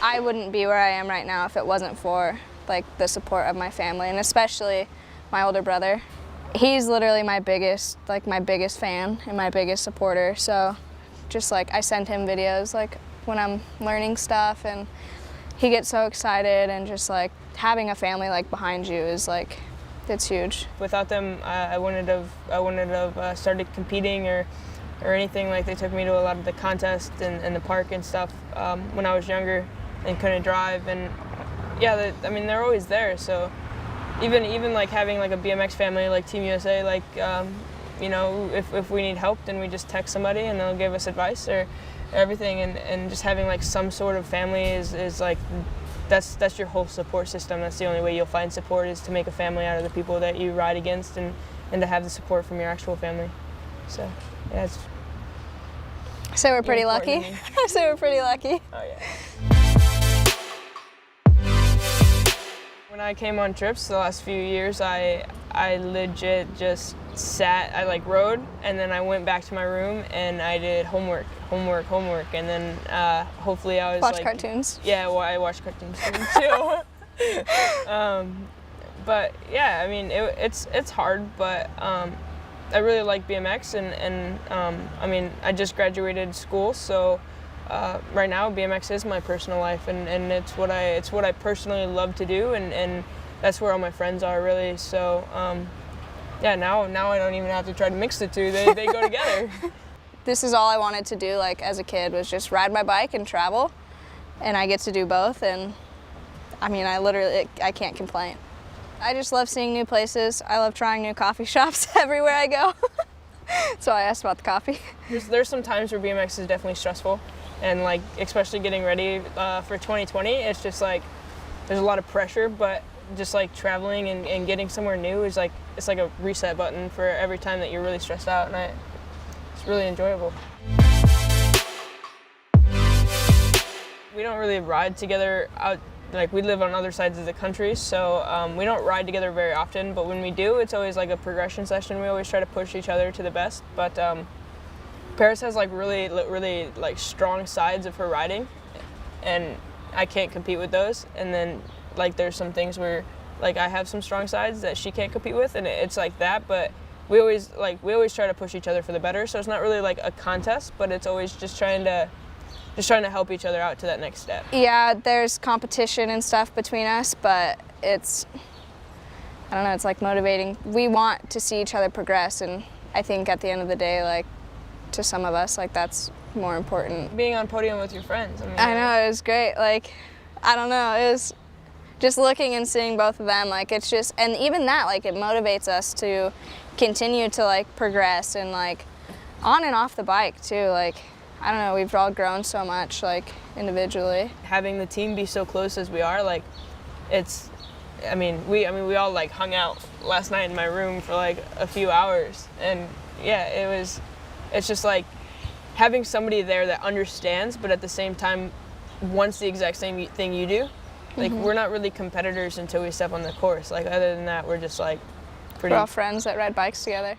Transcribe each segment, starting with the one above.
I wouldn't be where I am right now if it wasn't for like the support of my family, and especially my older brother. He's literally my biggest fan and my biggest supporter. So just like I send him videos like when I'm learning stuff, and he gets so excited, and just like having a family like behind you is like, it's huge. Without them, I wouldn't have started competing or anything. Like, they took me to a lot of the contests in the park and stuff when I was younger and couldn't drive. And yeah, I mean, they're always there. So even like having like a BMX family like Team USA, like you know, if we need help, then we just text somebody and they'll give us advice or everything. And just having like some sort of family is like, that's your whole support system. That's the only way you'll find support, is to make a family out of the people that you ride against, and to have the support from your actual family. So yeah, it's so we're pretty lucky. So we're pretty lucky. Oh yeah. When I came on trips the last few years, I legit just sat, I like rode, and then I went back to my room and I did homework, and then hopefully I was watch like, cartoons. Yeah, well, I watched cartoons too. But yeah, I mean, it's hard, but I really like BMX, and I mean, I just graduated school, so right now BMX is my personal life, and it's what I personally love to do, and that's where all my friends are, really. So yeah, now I don't even have to try to mix the two. They go together. This is all I wanted to do, like as a kid, was just ride my bike and travel, and I get to do both, and I mean, I can't complain. I just love seeing new places. I love trying new coffee shops everywhere I go. So I asked about the coffee. There's some times where BMX is definitely stressful, and like especially getting ready for 2020, it's just like there's a lot of pressure, but just like traveling and getting somewhere new is like, it's like a reset button for every time that you're really stressed out, and it's really enjoyable. We don't really ride together out. Like, we live on other sides of the country, so we don't ride together very often, but when we do, it's always like a progression session. We always try to push each other to the best. But Perris has like really like strong sides of her riding, and I can't compete with those. And then like there's some things where like I have some strong sides that she can't compete with, and it's like that. But we always try to push each other for the better. So it's not really like a contest, but it's always just trying to help each other out to that next step. Yeah, there's competition and stuff between us, but it's, I don't know, it's like motivating. We want to see each other progress, and I think at the end of the day, like, to some of us, like, that's more important. Being on podium with your friends. I know, it was great. Like, I don't know, it was just looking and seeing both of them, like, it's just, and even that, like, it motivates us to continue to, like, progress, and, like, on and off the bike, too, like, I don't know, we've all grown so much, like, individually. Having the team be so close as we are, like, it's, I mean, we all, like, hung out last night in my room for, like, a few hours, and, yeah, it's just, like, having somebody there that understands, but at the same time wants the exact same thing you do. Like, we're not really competitors until we step on the course. Like, other than that, we're just, like, pretty... We're all friends that ride bikes together.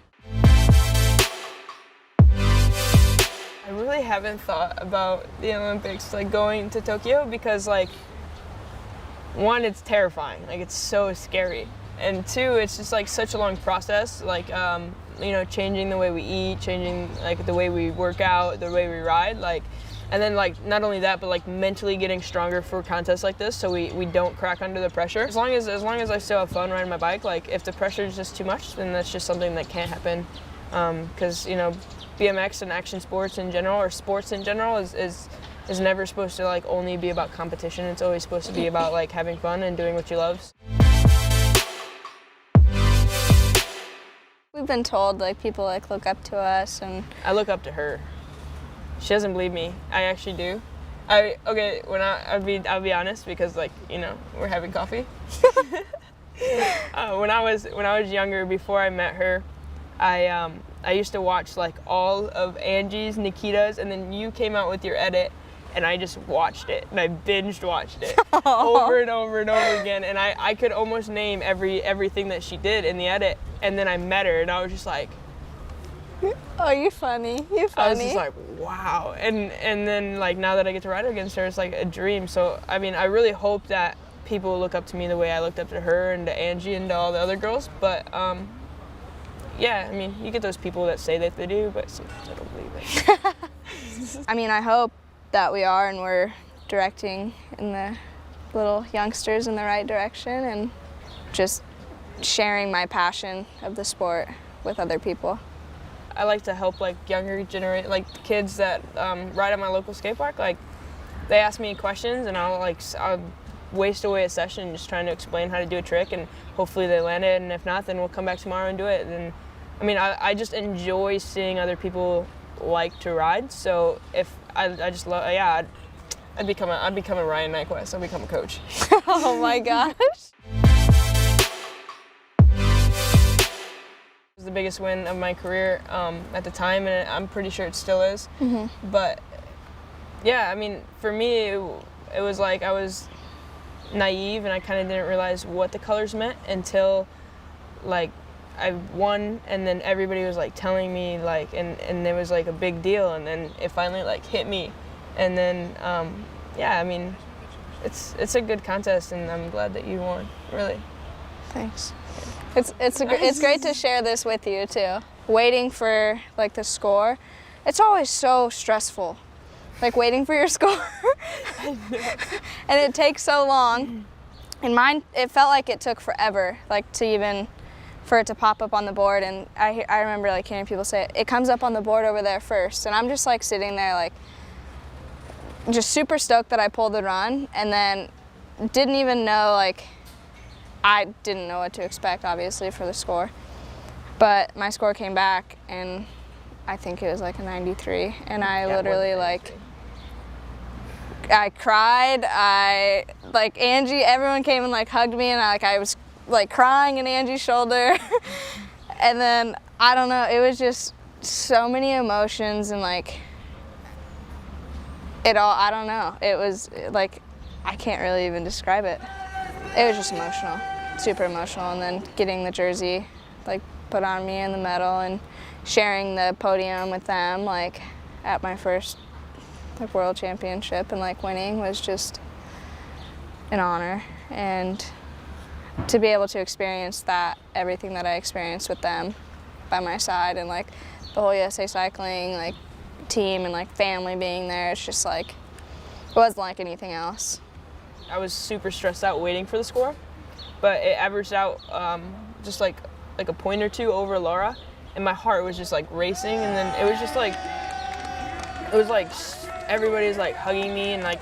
I really haven't thought about the Olympics, like going to Tokyo, because like, one, it's terrifying, like it's so scary, and two, it's just like such a long process, like you know, changing the way we eat, changing like the way we work out, the way we ride, like, and then like not only that, but like mentally getting stronger for contests like this, so we don't crack under the pressure. As long as I still have fun riding my bike, like if the pressure is just too much, then that's just something that can't happen, because you know, BMX and action sports in general, or sports in general, is never supposed to like only be about competition. It's always supposed to be about like having fun and doing what you love. We've been told like people like look up to us, and I look up to her. She doesn't believe me. I actually do. I'll be honest, because like, you know, we're having coffee. When I was younger, before I met her, I used to watch like all of Angie's, Nikita's, and then you came out with your edit, and I just watched it, and I binged watched it over and over and over again, and I could almost name everything that she did in the edit, and then I met her, and I was just like, Oh, you're funny. You're funny. I was just like, wow. And then like now that I get to ride against her, it's like a dream. So I mean, I really hope that people look up to me the way I looked up to her and to Angie and to all the other girls. But yeah, I mean, you get those people that say that they do, but sometimes I don't believe it. I mean, I hope that we are, and we're directing in the little youngsters in the right direction, and just sharing my passion of the sport with other people. I like to help like younger generation, like kids that ride at my local skate park. Like they ask me questions, and I'll waste away a session just trying to explain how to do a trick, and hopefully they land it. And if not, then we'll come back tomorrow and do it. And I mean, I just enjoy seeing other people like to ride. So if I just love, yeah, I'd become a Ryan Nyquist. I'd become a coach. Oh my gosh. It was the biggest win of my career at the time, and I'm pretty sure it still is. Mm-hmm. But yeah, I mean, for me, it was like I was naive, and I kind of didn't realize what the colors meant until like I won, and then everybody was like telling me like, and it was like a big deal, and then it finally like hit me, and then yeah, I mean, it's a good contest, and I'm glad that you won, really. Thanks. It's great to share this with you too. Waiting for like the score, it's always so stressful. Like waiting for your score, and it takes so long. And mine, it felt like it took forever, like for it to pop up on the board. And I remember like hearing people say it comes up on the board over there first, and I'm just like sitting there like just super stoked that I pulled the run, and then didn't even know, like I didn't know what to expect obviously for the score, but my score came back and I think it was like a 93, and I literally like I cried. I like Angie, everyone came and like hugged me, and I was like crying in Angie's shoulder. And then I don't know, it was just so many emotions, and like it all, I don't know, it was like I can't really even describe it. It was just emotional, super emotional. And then getting the jersey like put on me and the medal, and sharing the podium with them like at my first like world championship, and like winning was just an honor. And to be able to experience that, everything that I experienced with them by my side, and like the whole USA cycling like team and like family being there, it's just like it wasn't like anything else. I was super stressed out waiting for the score, but it averaged out just like a point or two over Laura, and my heart was just like racing. And then it was just like, it was like everybody was like hugging me, and like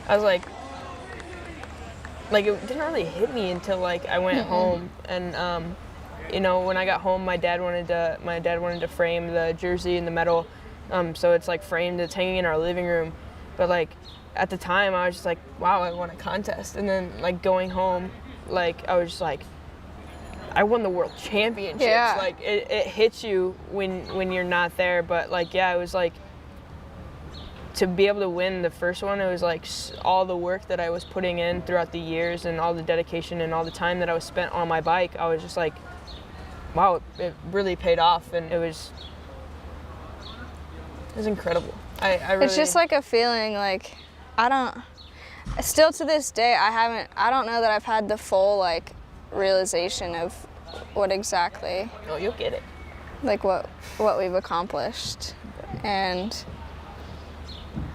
I was like it didn't really hit me until like I went home. And you know, when I got home, my dad wanted to frame the jersey and the medal, so it's like framed, it's hanging in our living room. But like at the time I was just like, wow, I won a contest. And then like going home, like I was just like, I won the world championships. Yeah. Like it hits you when you're not there. But like, yeah, it was like, to be able to win the first one, it was like all the work that I was putting in throughout the years, and all the dedication and all the time that I was spent on my bike. I was just like, wow, it really paid off, and it was incredible. I really, it's just like a feeling like still to this day I don't know that I've had the full like realization of what exactly, oh, you'll get it, like what we've accomplished. And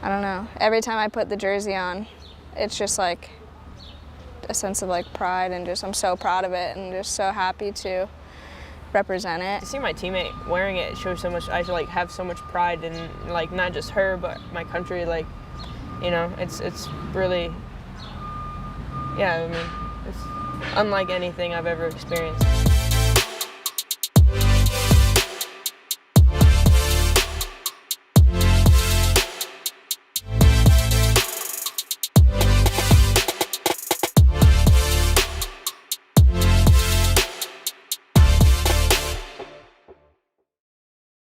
I don't know, every time I put the jersey on, it's just like a sense of like pride, and just I'm so proud of it, and just so happy to represent it. To see my teammate wearing it shows so much. I like have so much pride in like not just her, but my country. Like, you know, it's really, yeah, I mean, it's unlike anything I've ever experienced.